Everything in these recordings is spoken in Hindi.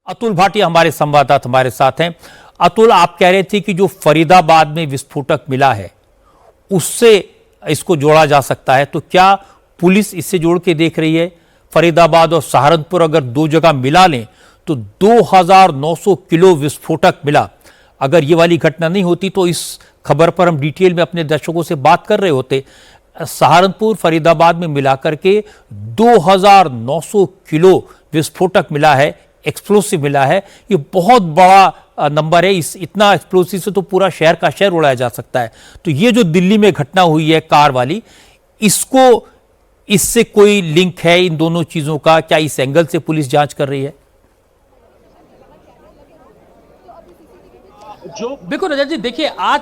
अतुल भाटिया हमारे संवाददाता हमारे साथ हैं। अतुल, आप कह रहे थे कि जो फरीदाबाद में विस्फोटक मिला है उससे इसको जोड़ा जा सकता है, तो क्या पुलिस इससे जोड़ के देख रही है? फरीदाबाद और सहारनपुर अगर दो जगह मिला लें तो 2900 किलो विस्फोटक मिला। अगर ये वाली घटना नहीं होती तो इस खबर पर हम डिटेल में अपने दर्शकों से बात कर रहे होते। सहारनपुर फरीदाबाद में मिलाकर के 2900 किलो विस्फोटक मिला है, एक्सप्लोसिव मिला है। ये बहुत बड़ा नंबर है। इस इतना एक्सप्लोसिव से तो पूरा शहर का शहर उड़ाया जा सकता है। तो ये जो दिल्ली में घटना हुई है कार वाली, इससे कोई लिंक है इन दोनों चीजों का? क्या इस एंगल से पुलिस जांच कर रही है? बिल्कुल रजत जी, देखिए आज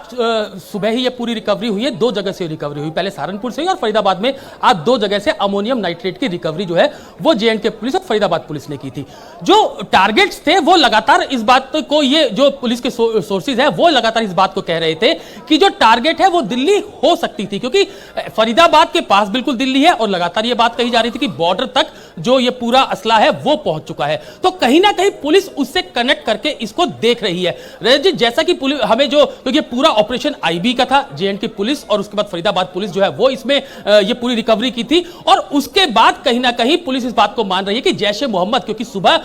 सुबह ही ये पूरी रिकवरी हुई है। दो जगह से रिकवरी हुई, पहले सहारनपुर से हुई और फरीदाबाद में आज दो जगह से अमोनियम नाइट्रेट की रिकवरी जो है वो जे.एंड.के पुलिस और फरीदाबाद पुलिस ने की थी। जो टारगेट्स थे वो लगातार इस बात को, ये जो पुलिस के सोर्सेज है वो लगातार इस बात को कह रहे थे कि जो टारगेट है वो दिल्ली हो सकती थी, क्योंकि फरीदाबाद के पास बिल्कुल दिल्ली है और लगातार ये बात कही जा रही थी कि बॉर्डर तक जो ये पूरा असला है वो पहुंच चुका है। तो कहीं ना कहीं पुलिस उससे कनेक्ट करके इसको देख रही है। रजत जी, जैसा कि पुलिस हमें जो, क्योंकि पूरा ऑपरेशन आईबी का था, जे.एंड.के पुलिस और उसके बाद फरीदाबाद पुलिस जो है वो इसमें ये पूरी रिकवरी की थी। और उसके बाद कहीं ना कहीं पुलिस इस बात को मान रही है कि जैश ए मोहम्मद, क्योंकि सुबह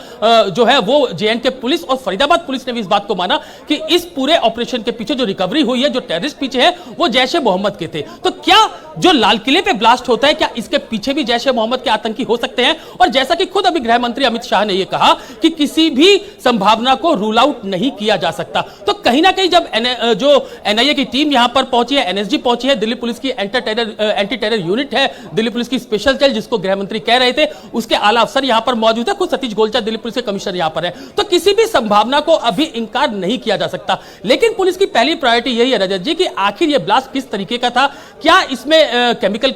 जो है वो जे.एंड.के पुलिस और फरीदाबाद पुलिस ने भी इस बात को माना कि इस पूरे ऑपरेशन के पीछे जो रिकवरी हुई है, जो टेररिस्ट पीछे है वो जैश ए मोहम्मद के थे। तो क्या जो लाल किले पे ब्लास्ट होता है, क्या इसके पीछे भी जैश ए मोहम्मद के आतंकी हो सकते हैं? और जैसा कि खुद अभी गृह मंत्री अमित शाह ने यह कहा कि किसी भी संभावना को रूल आउट नहीं किया जा सकता। तो कहीं ना कहीं जब जो एनआईए की टीम यहां पर पहुंची है, एनएसजी पहुंची है, दिल्ली पुलिस की एंटी टेरर यूनिट है, दिल्ली पुलिस की स्पेशल सेल जिसको गृह मंत्री कह रहे थे, उसके आला अफसर यहां पर मौजूद है, खुद सतीश गोलचा दिल्ली पुलिस के कमिश्नर यहां पर है। तो किसी भी संभावना को अभी इंकार नहीं किया जा सकता। लेकिन पुलिस की पहली प्रायोरिटी यही है रजत जी कि आखिर यह ब्लास्ट किस तरीके का था, क्या इसमें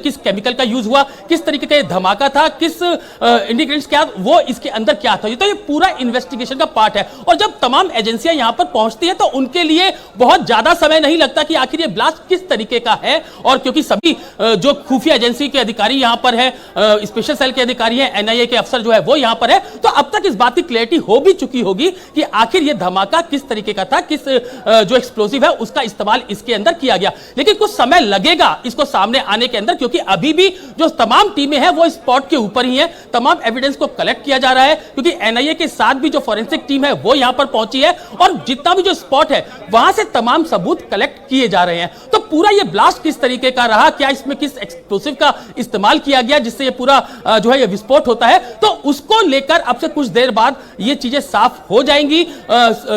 किस केमिकल का यूज हुआ, किस तरीके का धमाका था, किस इंडिकेटर्स क्या वो इसके अंदर क्या था। तो ये पूरा इन्वेस्टिगेशन का पार्ट है। और जब तमाम एजेंसियां यहां पर पहुंचती है तो उनके लिए बहुत ज्यादा समय नहीं लगता कि आखिर ये ब्लास्ट किस तरीके का है। और क्योंकि सभी जो खुफिया एजेंसी के अधिकारी यहां पर है, स्पेशल सेल के अधिकारी हैं, एनआईए के अफसर जो है वो यहां पर है, तो अब तक इस बात की क्लैरिटी हो भी चुकी होगी कि आखिर ये धमाका किस तरीके का था, किस जो एक्सप्लोसिव है उसका इस्तेमाल इसके अंदर किया गया। लेकिन कुछ समय लगेगा इसको सामने आने के अंदर, क्योंकि अभी भी जो तमाम टीमें हैं वो स्पॉट के ऊपर ही हैं, तमाम एविडेंस को कलेक्ट किया जा रहा है, क्योंकि एनआईए के साथ भी जो फॉरेंसिक टीम है वो यहां पर पहुंची है और जितना भी जो स्पॉट है वहां से तमाम सबूत कलेक्ट किए जा रहे हैं। तो पूरा ये ब्लास्ट किस तरीके का रहा, क्या इसमें किस एक्सप्लोसिव का इस्तेमाल किया गया जिससे ये पूरा जो है ये विस्फोट होता है, तो उसको लेकर अब से कुछ देर बाद ये चीजें साफ हो जाएंगी।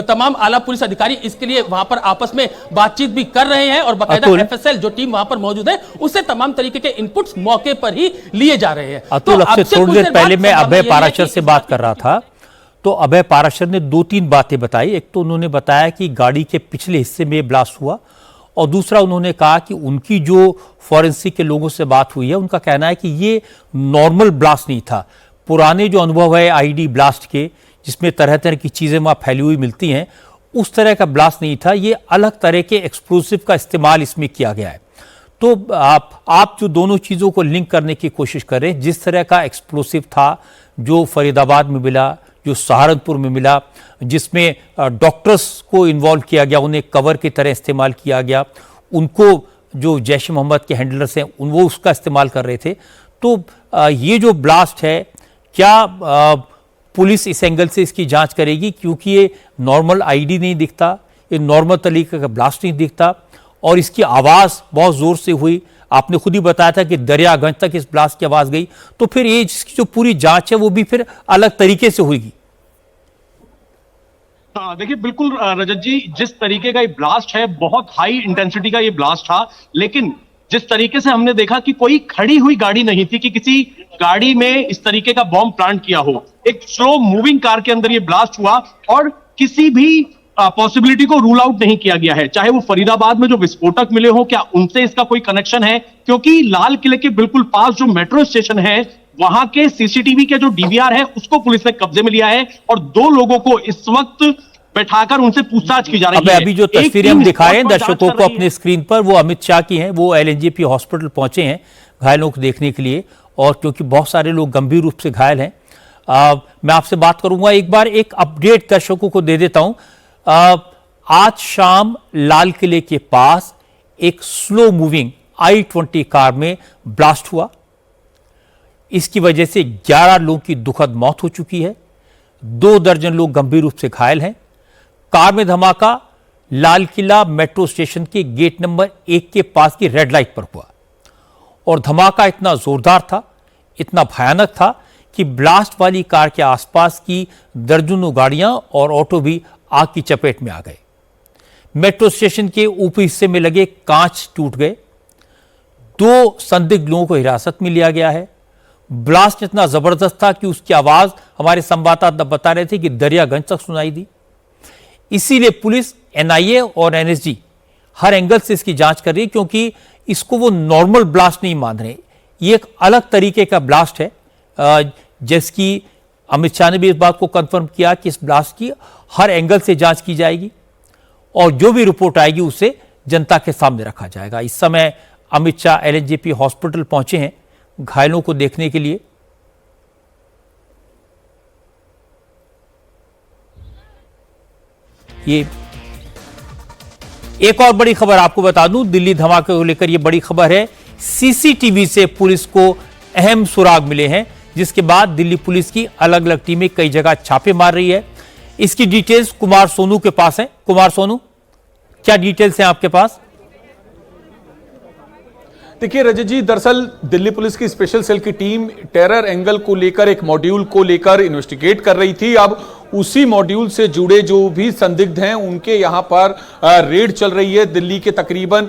तमाम आला पुलिस अधिकारी इसके लिए वहां पर आपस में बातचीत भी कर रहे हैं और बाकायदा एफएसएल जो टीम वहां पर मौजूद है उससे तमाम तरीके के इनपुट्स मौके पर ही लिए जा रहे हैं। अतुल, अब से थोड़ी देर पहले मैं अभय पाराशर से बात कर रहा था, तो अभय पाराशर ने दो तीन बातें बताई। एक तो उन्होंने बताया कि गाड़ी के पिछले हिस्से में ब्लास्ट हुआ, और दूसरा उन्होंने कहा कि उनकी जो फॉरेंसिक के लोगों से बात हुई है उनका कहना है कि ये नॉर्मल ब्लास्ट नहीं था। पुराने जो अनुभव है आईडी ब्लास्ट के, जिसमें तरह तरह की चीजें वहां फैली हुई मिलती हैं, उस तरह का ब्लास्ट नहीं था। ये अलग तरह के एक्सप्लोसिव का इस्तेमाल इसमें किया गया है। तो आप जो दोनों चीजों को लिंक करने की कोशिश करें, जिस तरह का एक्सप्लोसिव था जो फरीदाबाद में मिला, जो सहारनपुर में मिला, जिसमें डॉक्टर्स को इन्वॉल्व किया गया, उन्हें कवर की तरह इस्तेमाल किया गया, उनको जो जैश ए मोहम्मद के हैंडलर्स हैं वो उसका इस्तेमाल कर रहे थे। तो ये जो ब्लास्ट है, क्या पुलिस इस एंगल से इसकी जांच करेगी? क्योंकि ये नॉर्मल आईडी नहीं दिखता, ये नॉर्मल तरीके का ब्लास्ट नहीं दिखता, और इसकी आवाज़ बहुत ज़ोर से हुई। आपने खुद ही बताया था कि दरियागंज तक इस ब्लास्ट की आवाज़ गई। तो फिर ये जिसकी जो पूरी जांच है वो भी फिर अलग तरीके से होगी। देखिए, बिल्कुल रजत जी, जिस तरीके का ये ब्लास्ट है, बहुत हाई इंटेंसिटी का ये ब्लास्ट था, लेकिन जिस तरीके से हमने देखा कि कोई खड़ी हुई गाड़ी नहीं थी कि किसी गाड़ी में इस तरीके का बॉम्ब प्लांट किया हो। एक स्लो मूविंग कार के अंदर ये ब्लास्ट हुआ और किसी भी पॉसिबिलिटी को रूल आउट नहीं किया गया है। चाहे वो फरीदाबाद में जो विस्फोटक मिले हो, क्या उनसे इसका कोई कनेक्शन है? क्योंकि लाल किले के बिल्कुल पास जो मेट्रो स्टेशन है, वहां के सीसीटीवी के जो डीवीआर है उसको पुलिस ने कब्जे में लिया है और दो लोगों को इस वक्त बैठाकर उनसे पूछताछ की जा रही है। अभी जो तस्वीरें हम दिखाए दर्शकों को अपने स्क्रीन पर, वो अमित शाह की हैं। वो एलएनजेपी हॉस्पिटल पहुंचे हैं घायलों को देखने के लिए, और क्योंकि बहुत सारे लोग गंभीर रूप से घायल हैं, मैं आपसे बात करूंगा। एक बार एक अपडेट दर्शकों को दे देता हूं। आज शाम लाल किले के पास एक स्लो मूविंग I-20 कार में ब्लास्ट हुआ। इसकी वजह से 11 लोगों की दुखद मौत हो चुकी है, 2 दर्जन लोग गंभीर रूप से घायल हैं। कार में धमाका लाल किला मेट्रो स्टेशन के गेट नंबर 1 के पास की रेड लाइट पर हुआ और धमाका इतना जोरदार था, इतना भयानक था कि ब्लास्ट वाली कार के आसपास की दर्जनों गाड़ियां और ऑटो भी आग की चपेट में आ गए। मेट्रो स्टेशन के ऊपरी हिस्से में लगे कांच टूट गए। 2 संदिग्ध लोगों को हिरासत में लिया गया है। ब्लास्ट इतना जबरदस्त था कि उसकी आवाज हमारे संवाददाता बता रहे थे कि दरियागंज तक सुनाई दी। इसीलिए पुलिस, NIA और NSG हर एंगल से इसकी जांच कर रही है, क्योंकि इसको वो नॉर्मल ब्लास्ट नहीं मान रहे। ये एक अलग तरीके का ब्लास्ट है, जिसकी अमित शाह ने भी इस बात को कंफर्म किया कि इस ब्लास्ट की हर एंगल से जांच की जाएगी और जो भी रिपोर्ट आएगी उसे जनता के सामने रखा जाएगा। इस समय अमित शाह LNJP हॉस्पिटल पहुंचे हैं घायलों को देखने के लिए। ये एक और बड़ी खबर आपको बता दूं, दिल्ली धमाके को लेकर यह बड़ी खबर है। CCTV से पुलिस को अहम सुराग मिले हैं, जिसके बाद दिल्ली पुलिस की अलग अलग टीमें कई जगह छापे मार रही है। इसकी डिटेल्स कुमार सोनू के पास है। कुमार सोनू, क्या डिटेल्स हैं आपके पास? देखिए रजत जी, दरअसल दिल्ली पुलिस की स्पेशल सेल की टीम टेरर एंगल को लेकर एक मॉड्यूल को लेकर इन्वेस्टिगेट कर रही थी। अब उसी मॉड्यूल से जुड़े जो भी संदिग्ध हैं उनके यहां पर रेड चल रही है। दिल्ली के तकरीबन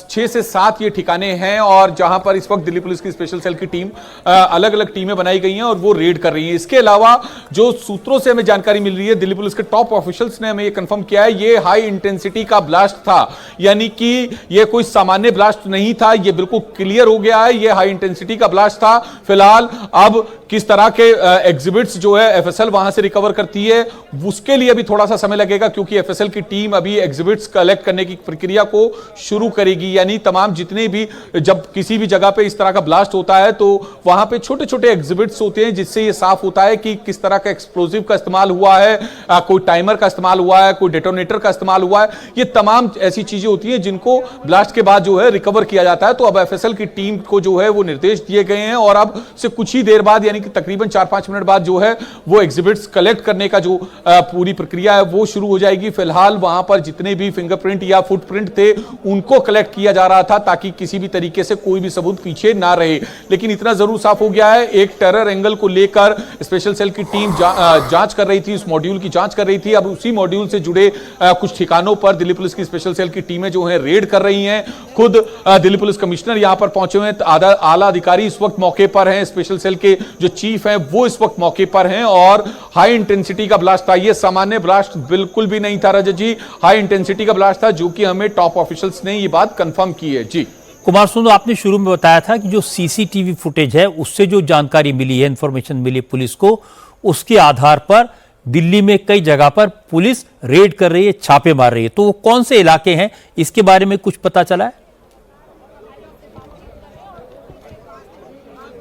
6 से 7 ये ठिकाने हैं और जहां पर इस वक्त दिल्ली पुलिस की स्पेशल सेल की टीम अलग अलग टीमें बनाई गई हैं और वो रेड कर रही हैं। इसके अलावा जो सूत्रों से हमें जानकारी मिल रही है, दिल्ली पुलिस के टॉप ऑफिशियल्स ने हमें ये कंफर्म किया है, ये हाई इंटेंसिटी का ब्लास्ट था, यानी कि ये कोई सामान्य ब्लास्ट नहीं था। ये बिल्कुल क्लियर हो गया है, ये हाई इंटेंसिटी का ब्लास्ट था। फिलहाल अब किस तरह के एग्जिबिट्स जो है FSL वहां से रिकवर करती है, उसके लिए अभी थोड़ा सा समय लगेगा, क्योंकि FSL की टीम अभी एग्जिबिट्स कलेक्ट करने की प्रक्रिया को शुरू करेगी। यानी तमाम जितने भी, जब किसी भी जगह पे इस तरह का ब्लास्ट होता है तो वहां पे छोटे छोटे एग्जिबिट्स होते हैं, जिससे ये साफ होता है कि किस तरह का एक्सप्लोजिव का इस्तेमाल हुआ है, कोई टाइमर का इस्तेमाल हुआ है, कोई डेटोनेटर का इस्तेमाल हुआ है। ये तमाम ऐसी चीजें होती हैं जिनको ब्लास्ट के बाद जो है रिकवर किया जाता है। तो अब FSL की टीम को जो है वो निर्देश दिए गए हैं और अब से कुछ ही देर बाद, यानी कि तकरीबन 4-5 मिनट बाद जो है वो एग्जिबिट्स कलेक्ट करने का जो पूरी प्रक्रिया है वो शुरू हो जाएगी। फिलहाल वहां पर जितने भी फिंगरप्रिंट या फुटप्रिंट थे उनको कलेक्ट किया जा रहा था, ताकि किसी भी तरीके से कोई भी सबूत पीछे ना रहे। लेकिन इतना जरूर साफ हो गया है, एक टेरर एंगल को लेकर स्पेशल सेल की टीम जांच कर रही थी, उस मॉड्यूल की जांच कर रही थी। अब उसी मॉड्यूल से जुड़े कुछ ठिकानों पर दिल्ली पुलिस की स्पेशल सेल की टीमें जो है रेड कर रही हैं। खुद दिल्ली पुलिस कमिश्नर यहां पर पहुंचे हुए हैं, आला अधिकारी इस वक्त मौके पर हैं, स्पेशल सेल के जो चीफ हैं वो इस वक्त मौके पर हैं। और हाई इंटेंसिटी का ब्लास्ट था, ये सामान्य ब्लास्ट बिल्कुल भी नहीं था रजत जी, हाई इंटेंसिटी का ब्लास्ट था, जो कि हमें टॉप ऑफिशियल्स ने ये बात कंफर्म की है। जी कुमार सोनू, आपने शुरू में बताया था कि जो CCTV फुटेज है उससे जो जानकारी मिली है, इंफॉर्मेशन मिली पुलिस को, उसके आधार पर दिल्ली में कई जगह पर पुलिस रेड कर रही है, छापे मार रही है। तो वो कौन से इलाके हैं, इसके बारे में कुछ पता चला है?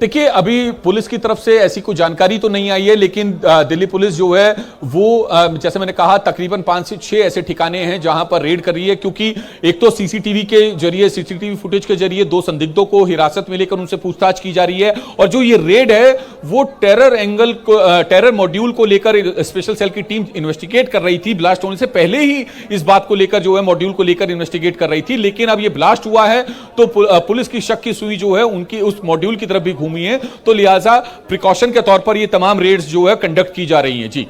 देखिए अभी पुलिस की तरफ से ऐसी कोई जानकारी तो नहीं आई है, लेकिन दिल्ली पुलिस जो है वो जैसे मैंने कहा तकरीबन 5 से 6 ऐसे ठिकाने हैं जहां पर रेड कर रही है। क्योंकि एक तो CCTV के जरिए, CCTV फुटेज के जरिए 2 संदिग्धों को हिरासत में लेकर उनसे पूछताछ की जा रही है, और जो ये रेड है वो टेरर एंगल को, टेरर मॉड्यूल को लेकर स्पेशल सेल की टीम इन्वेस्टिगेट कर रही थी। ब्लास्ट होने से पहले ही इस बात को लेकर जो है मॉड्यूल को लेकर इन्वेस्टिगेट कर रही थी, लेकिन अब ये ब्लास्ट हुआ है तो पुलिस की शक की सुई जो है उनकी उस मॉड्यूल की तरफ भी घूमी है, तो लिहाजा प्रिकॉशन के तौर पर ये तमाम रेड्स जो है कंडक्ट की जा रही हैं। जी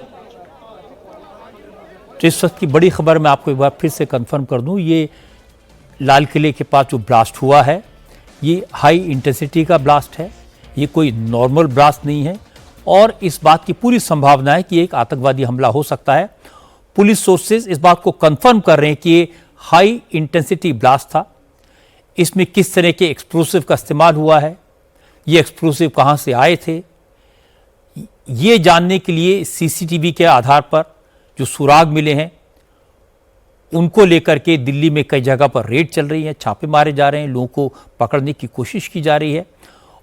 तो इस वक्त की बड़ी खबर मैं आपको एक बार फिर से कंफर्म कर दूं, ये लाल किले के पास जो ब्लास्ट हुआ है ये हाई इंटेंसिटी का ब्लास्ट है, ये कोई नॉर्मल ब्लास्ट नहीं है, और इस बात की पूरी संभावना है कि एक आतंकवादी हमला हो सकता है। पुलिस सोर्सेज इस बात को कंफर्म कर रहे हैं कि ये हाई इंटेंसिटी ब्लास्ट था। इसमें किस तरह के एक्सप्लोसिव का इस्तेमाल हुआ है, ये एक्सप्लोसिव कहां से आए थे, ये जानने के लिए CCTV के आधार पर जो सुराग मिले हैं उनको लेकर के दिल्ली में कई जगह पर रेड चल रही है, छापे मारे जा रहे हैं, लोगों को पकड़ने की कोशिश की जा रही है।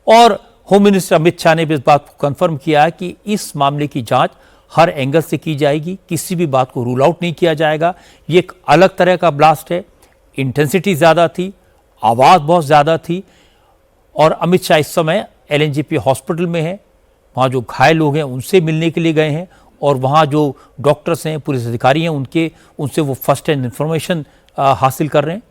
और होम मिनिस्टर अमित शाह ने भी इस बात को कंफर्म किया है कि इस मामले की जांच हर एंगल से की जाएगी, किसी भी बात को रूल आउट नहीं किया जाएगा। ये एक अलग तरह का ब्लास्ट है, इंटेंसिटी ज़्यादा थी, आवाज़ बहुत ज़्यादा थी। और अमित शाह इस समय एलएनजेपी हॉस्पिटल में हैं, वहाँ जो घायल लोग हैं उनसे मिलने के लिए गए हैं और वहाँ जो डॉक्टर्स हैं, पुलिस अधिकारी हैं, उनसे वो फर्स्ट हैंड इंफॉर्मेशन हासिल कर रहे हैं।